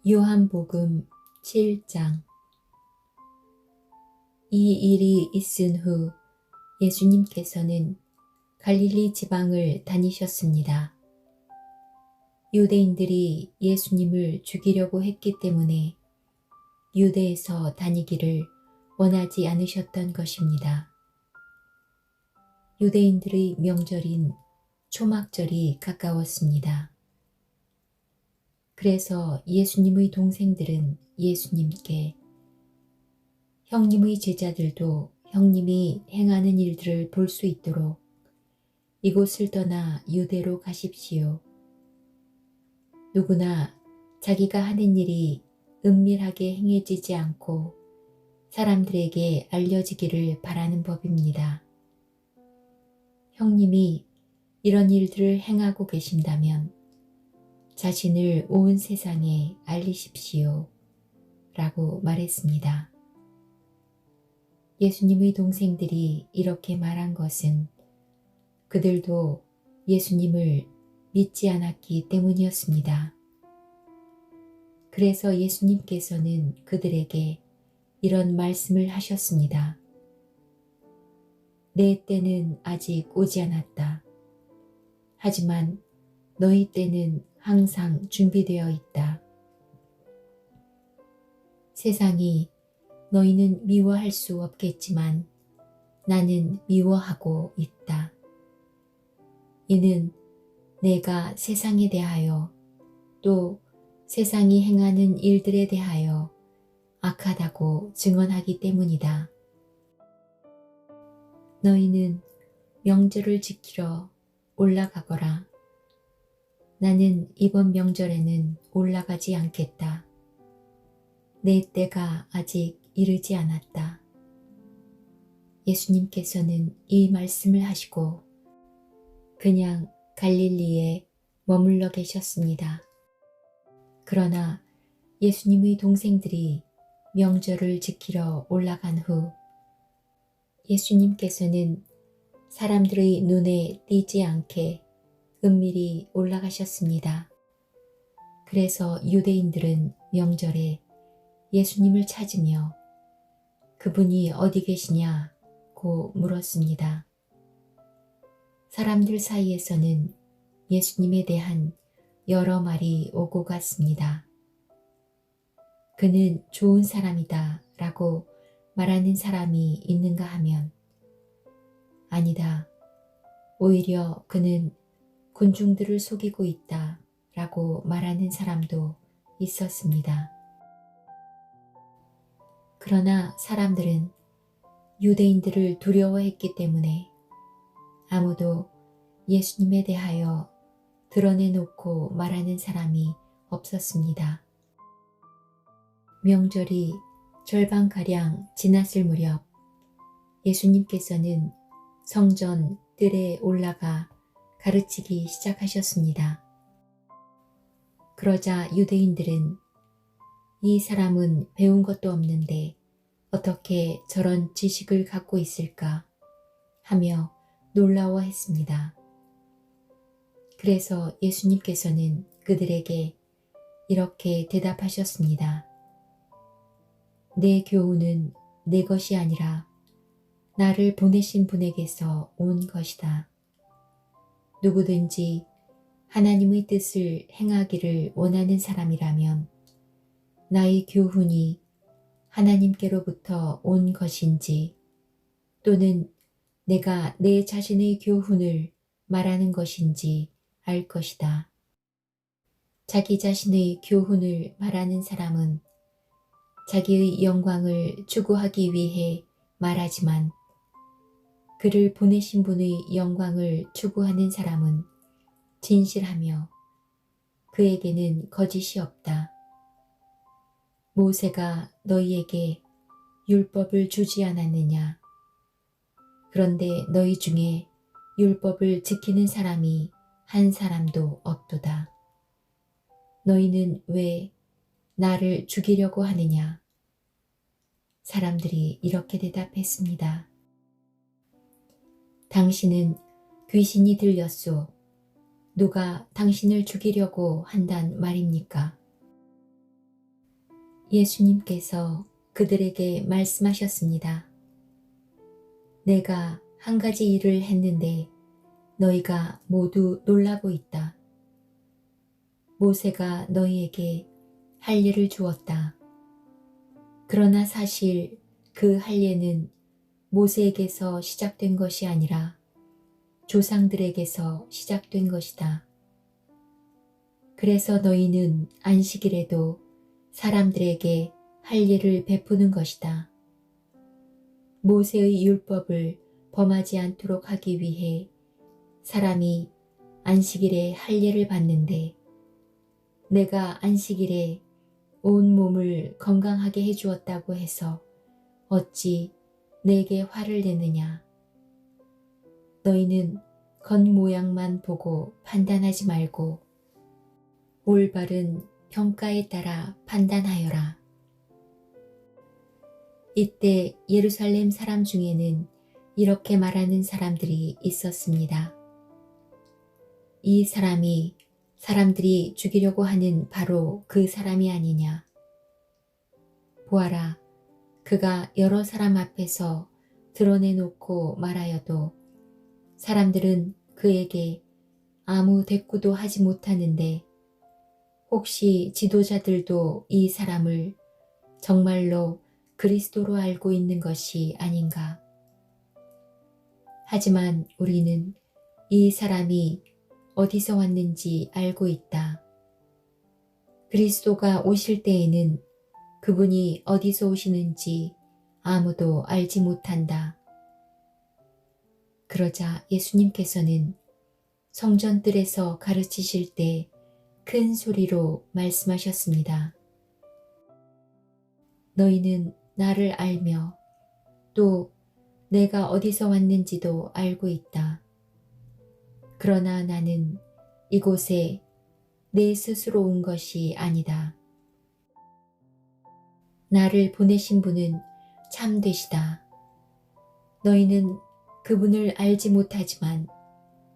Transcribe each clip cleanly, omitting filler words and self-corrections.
요한복음 7장. 이 일이 있은 후 예수님께서는 갈릴리 지방을 다니셨습니다. 유대인들이 예수님을 죽이려고 했기 때문에 유대에서 다니기를 원하지 않으셨던 것입니다. 유대인들의 명절인 초막절이 가까웠습니다. 그래서 예수님의 동생들은 예수님께 형님의 제자들도 형님이 행하는 일들을 볼 수 있도록 이곳을 떠나 유대로 가십시오. 누구나 자기가 하는 일이 은밀하게 행해지지 않고 사람들에게 알려지기를 바라는 법입니다. 형님이 이런 일들을 행하고 계신다면 자신을 온 세상에 알리십시오. 라고 말했습니다. 예수님의 동생들이 이렇게 말한 것은 그들도 예수님을 믿지 않았기 때문이었습니다. 그래서 예수님께서는 그들에게 이런 말씀을 하셨습니다. 내 때는 아직 오지 않았다. 하지만 너희 때는 항상 준비되어 있다. 세상이 너희는 미워할 수 없겠지만 나는 미워하고 있다. 이는 내가 세상에 대하여 또 세상이 행하는 일들에 대하여 악하다고 증언하기 때문이다. 너희는 명절을 지키러 올라가거라. 나는 이번 명절에는 올라가지 않겠다. 내 때가 아직 이르지 않았다. 예수님께서는 이 말씀을 하시고 그냥 갈릴리에 머물러 계셨습니다. 그러나 예수님의 동생들이 명절을 지키러 올라간 후 예수님께서는 사람들의 눈에 띄지 않게 은밀히 올라가셨습니다. 그래서 유대인들은 명절에 예수님을 찾으며 그분이 어디 계시냐고 물었습니다. 사람들 사이에서는 예수님에 대한 여러 말이 오고 갔습니다. 그는 좋은 사람이다 라고 말하는 사람이 있는가 하면 아니다. 오히려 그는 군중들을 속이고 있다 라고 말하는 사람도 있었습니다. 그러나 사람들은 유대인들을 두려워했기 때문에 아무도 예수님에 대하여 드러내놓고 말하는 사람이 없었습니다. 명절이 절반가량 지났을 무렵 예수님께서는 성전 뜰에 올라가 가르치기 시작하셨습니다. 그러자 유대인들은 이 사람은 배운 것도 없는데 어떻게 저런 지식을 갖고 있을까 하며 놀라워했습니다. 그래서 예수님께서는 그들에게 이렇게 대답하셨습니다. 내 교훈은 내 것이 아니라 나를 보내신 분에게서 온 것이다. 누구든지 하나님의 뜻을 행하기를 원하는 사람이라면 나의 교훈이 하나님께로부터 온 것인지 또는 내가 내 자신의 교훈을 말하는 것인지 알 것이다. 자기 자신의 교훈을 말하는 사람은 자기의 영광을 추구하기 위해 말하지만 그를 보내신 분의 영광을 추구하는 사람은 진실하며 그에게는 거짓이 없다. 모세가 너희에게 율법을 주지 않았느냐? 그런데 너희 중에 율법을 지키는 사람이 한 사람도 없도다. 너희는 왜 나를 죽이려고 하느냐? 사람들이 이렇게 대답했습니다. 당신은 귀신이 들렸소. 누가 당신을 죽이려고 한단 말입니까? 예수님께서 그들에게 말씀하셨습니다. 내가 한 가지 일을 했는데 너희가 모두 놀라고 있다. 모세가 너희에게 할 일을 주었다. 그러나 사실 그 할 예는 모세에게서 시작된 것이 아니라 조상들에게서 시작된 것이다. 그래서 너희는 안식일에도 사람들에게 할 예를 베푸는 것이다. 모세의 율법을 범하지 않도록 하기 위해 사람이 안식일에 할 예를 받는데 내가 안식일에 온 몸을 건강하게 해주었다고 해서 어찌 내게 화를 내느냐. 너희는 겉모양만 보고 판단하지 말고 올바른 평가에 따라 판단하여라. 이때 예루살렘 사람 중에는 이렇게 말하는 사람들이 있었습니다. 이 사람이 사람들이 죽이려고 하는 바로 그 사람이 아니냐. 보아라, 그가 여러 사람 앞에서 드러내놓고 말하여도 사람들은 그에게 아무 대꾸도 하지 못하는데 혹시 지도자들도 이 사람을 정말로 그리스도로 알고 있는 것이 아닌가. 하지만 우리는 이 사람이 어디서 왔는지 알고 있다. 그리스도가 오실 때에는 그분이 어디서 오시는지 아무도 알지 못한다. 그러자 예수님께서는 성전뜰에서 가르치실 때 큰 소리로 말씀하셨습니다. 너희는 나를 알며 또 내가 어디서 왔는지도 알고 있다. 그러나 나는 이곳에 내 스스로 온 것이 아니다. 나를 보내신 분은 참되시다. 너희는 그분을 알지 못하지만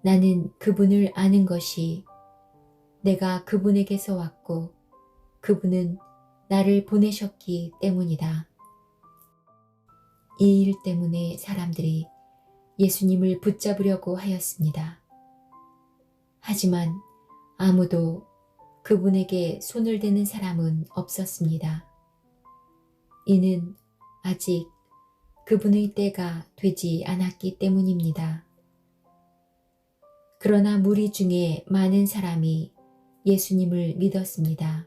나는 그분을 아는 것이 내가 그분에게서 왔고 그분은 나를 보내셨기 때문이다. 이 일 때문에 사람들이 예수님을 붙잡으려고 하였습니다. 하지만 아무도 그분에게 손을 대는 사람은 없었습니다. 이는 아직 그분의 때가 되지 않았기 때문입니다. 그러나 무리 중에 많은 사람이 예수님을 믿었습니다.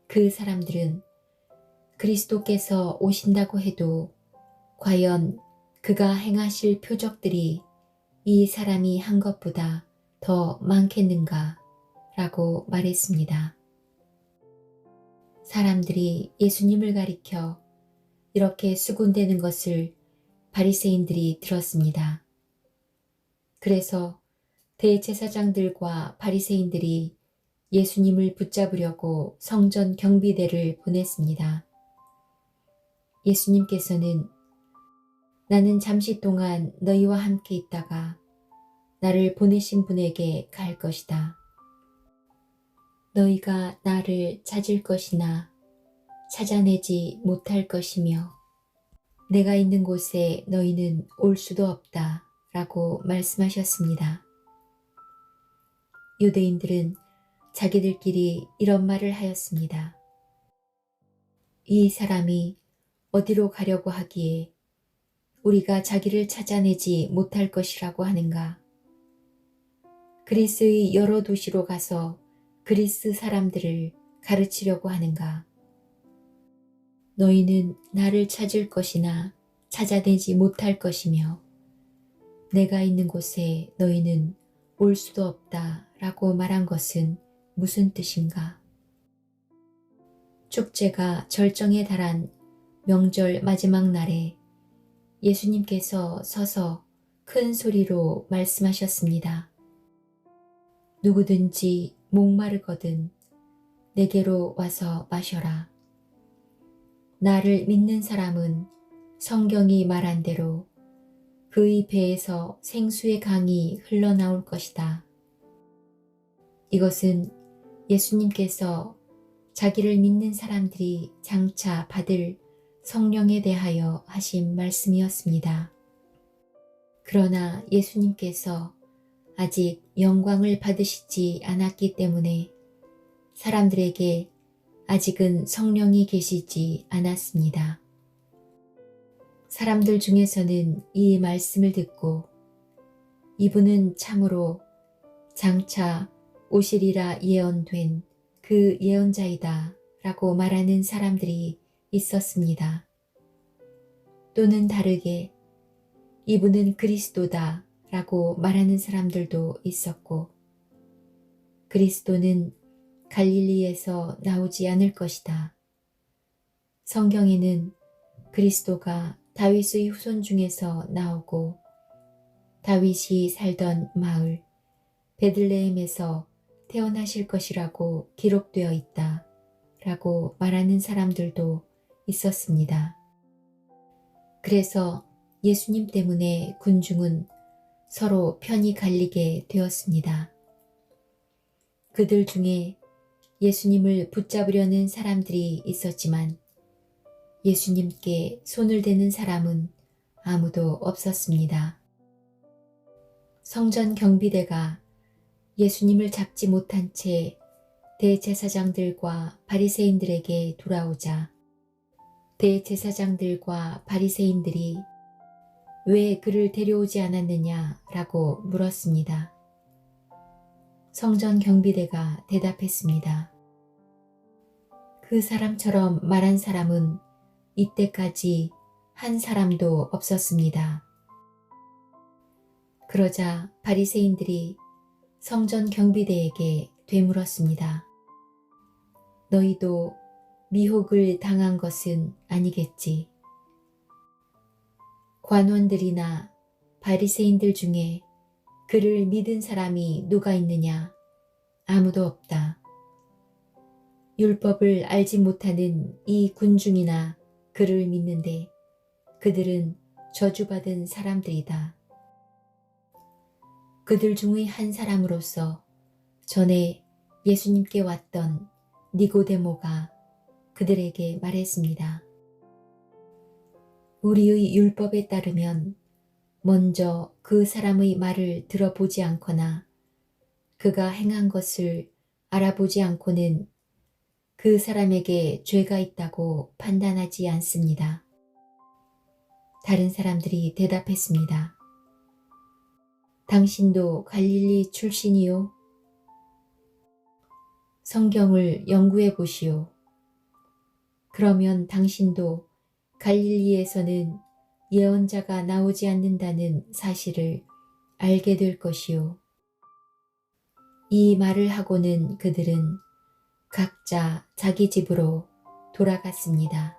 그 사람들은 그리스도께서 오신다고 해도 과연 그가 행하실 표적들이 이 사람이 한 것보다 더 많겠는가 라고 말했습니다. 사람들이 예수님을 가리켜 이렇게 수군대는 것을 바리새인들이 들었습니다. 그래서 대제사장들과 바리새인들이 예수님을 붙잡으려고 성전 경비대를 보냈습니다. 예수님께서는 나는 잠시 동안 너희와 함께 있다가 나를 보내신 분에게 갈 것이다. 너희가 나를 찾을 것이나 찾아내지 못할 것이며 내가 있는 곳에 너희는 올 수도 없다 라고 말씀하셨습니다. 유대인들은 자기들끼리 이런 말을 하였습니다. 이 사람이 어디로 가려고 하기에 우리가 자기를 찾아내지 못할 것이라고 하는가? 그리스의 여러 도시로 가서 그리스 사람들을 가르치려고 하는가? 너희는 나를 찾을 것이나 찾아내지 못할 것이며 내가 있는 곳에 너희는 올 수도 없다 라고 말한 것은 무슨 뜻인가? 축제가 절정에 달한 명절 마지막 날에 예수님께서 서서 큰 소리로 말씀하셨습니다. 누구든지 목마르거든 내게로 와서 마셔라. 나를 믿는 사람은 성경이 말한 대로 그의 배에서 생수의 강이 흘러나올 것이다. 이것은 예수님께서 자기를 믿는 사람들이 장차 받을 성령에 대하여 하신 말씀이었습니다. 그러나 예수님께서 아직 영광을 받으시지 않았기 때문에 사람들에게 아직은 성령이 계시지 않았습니다. 사람들 중에서는 이 말씀을 듣고 이분은 참으로 장차 오시리라 예언된 그 예언자이다 라고 말하는 사람들이 있었습니다. 또는 다르게 이분은 그리스도다 라고 말하는 사람들도 있었고, 그리스도는 갈릴리에서 나오지 않을 것이다. 성경에는 그리스도가 다윗의 후손 중에서 나오고 다윗이 살던 마을 베들레헴에서 태어나실 것이라고 기록되어 있다 라고 말하는 사람들도 있었습니다. 그래서 예수님 때문에 군중은 서로 편이 갈리게 되었습니다. 그들 중에 예수님을 붙잡으려는 사람들이 있었지만 예수님께 손을 대는 사람은 아무도 없었습니다. 성전 경비대가 예수님을 잡지 못한 채 대제사장들과 바리새인들에게 돌아오자 대제사장들과 바리새인들이 왜 그를 데려오지 않았느냐라고 물었습니다. 성전 경비대가 대답했습니다. 그 사람처럼 말한 사람은 이때까지 한 사람도 없었습니다. 그러자 바리새인들이 성전 경비대에게 되물었습니다. 너희도 미혹을 당한 것은 아니겠지? 관원들이나 바리새인들 중에 그를 믿은 사람이 누가 있느냐? 아무도 없다. 율법을 알지 못하는 이 군중이나 그를 믿는데 그들은 저주받은 사람들이다. 그들 중의 한 사람으로서 전에 예수님께 왔던 니고데모가 그들에게 말했습니다. 우리의 율법에 따르면 먼저 그 사람의 말을 들어보지 않거나 그가 행한 것을 알아보지 않고는 그 사람에게 죄가 있다고 판단하지 않습니다. 다른 사람들이 대답했습니다. 당신도 갈릴리 출신이요? 성경을 연구해 보시오. 그러면 당신도 갈릴리에서는 예언자가 나오지 않는다는 사실을 알게 될 것이요. 이 말을 하고는 그들은 각자 자기 집으로 돌아갔습니다.